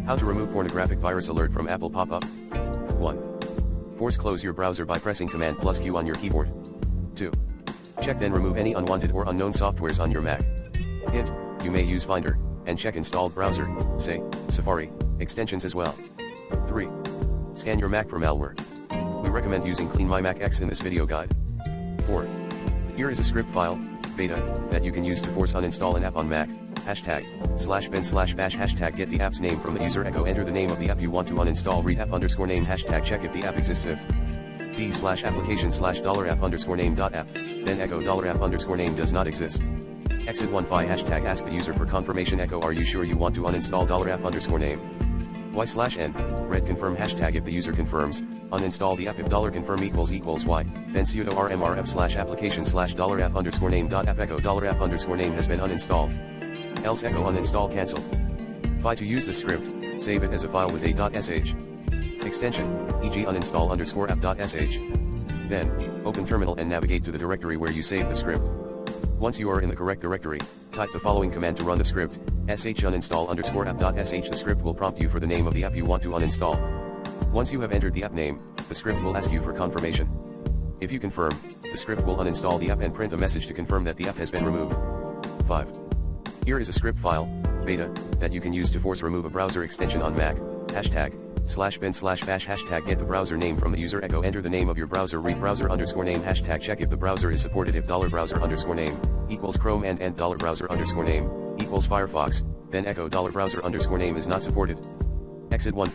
How to remove pornographic virus alert from Apple pop-up. 1. Force close your browser by pressing Command plus Q on your keyboard. 2. Check then remove any unwanted or unknown softwares on your Mac. Hint, you may use Finder, and check installed browser, say, Safari, extensions as well. 3. Scan your Mac for malware. We recommend using Clean My Mac X in this video guide. 4. Here is a script file, beta, that you can use to force uninstall an app on Mac. #bin/bash #get the app's name from the user echo enter the name of the app you want to uninstall read app_name #check if the app exists if d/application/$app_name.app then echo $app_name does not exist. Exit 1 ask the user for confirmation echo are you sure you want to uninstall $app_name y/n red confirm if the user confirms uninstall the app if $confirm equals y then sudo rmrf/application/$app_name.app echo $app_name has been uninstalled else echo uninstall cancel. 5 to use the script, save it as a file with a.sh extension, e.g. uninstall_app.sh. Then, open terminal and navigate to the directory where you saved the script. Once you are in the correct directory, type the following command to run the script, sh uninstall_app.sh. The script will prompt you for the name of the app you want to uninstall. Once you have entered the app name, the script will ask you for confirmation. If you confirm, the script will uninstall the app and print a message to confirm that the app has been removed. 5. Here is a script file, beta, that you can use to force remove a browser extension on Mac, #bin/bash #get the browser name from the user echo enter the name of your browser read browser_name #check if the browser is supported if $browser_name equals Chrome and $browser_name equals Firefox, then echo $browser_name is not supported. Exit 1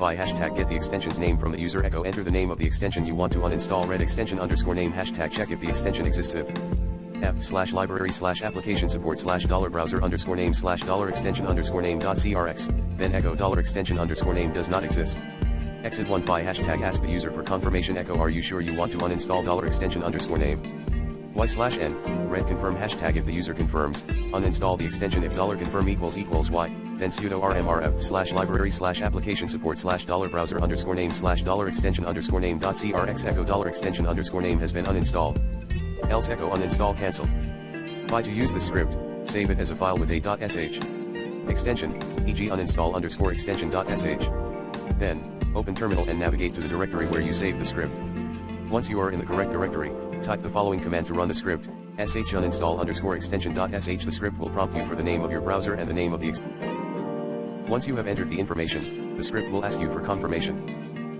#get the extension's name from the user echo enter the name of the extension you want to uninstall read extension_name #check if the extension exists if f/library/application support/$browser_name/$extension_name.crx, then echo $extension_name does not exist. Exit 1 ask the user for confirmation echo are you sure you want to uninstall $extension_name y/n red confirm if the user confirms uninstall the extension if $confirm equals y then sudo rmrf/library/application support/$browser_name/$extension_name.crx echo $extension_name has been uninstalled else echo uninstall cancel. 5 to use the script, save it as a file with a.sh extension, e.g. uninstall_extension.sh. Then, open terminal and navigate to the directory where you saved the script. Once you are in the correct directory, type the following command to run the script, sh uninstall_extension.sh. The script will prompt you for the name of your browser and the name of the Once you have entered the information, the script will ask you for confirmation.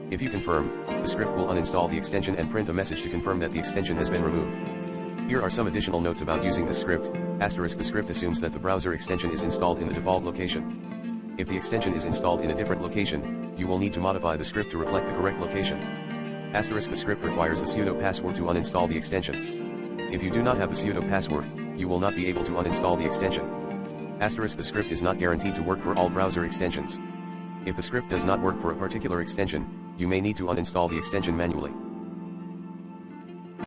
If you confirm, the script will uninstall the extension and print a message to confirm that the extension has been removed. Here are some additional notes about using this script. The script assumes that the browser extension is installed in the default location. If the extension is installed in a different location, you will need to modify the script to reflect the correct location. The script requires the sudo password to uninstall the extension. If you do not have the sudo password, you will not be able to uninstall the extension. The script is not guaranteed to work for all browser extensions. If the script does not work for a particular extension, you may need to uninstall the extension manually.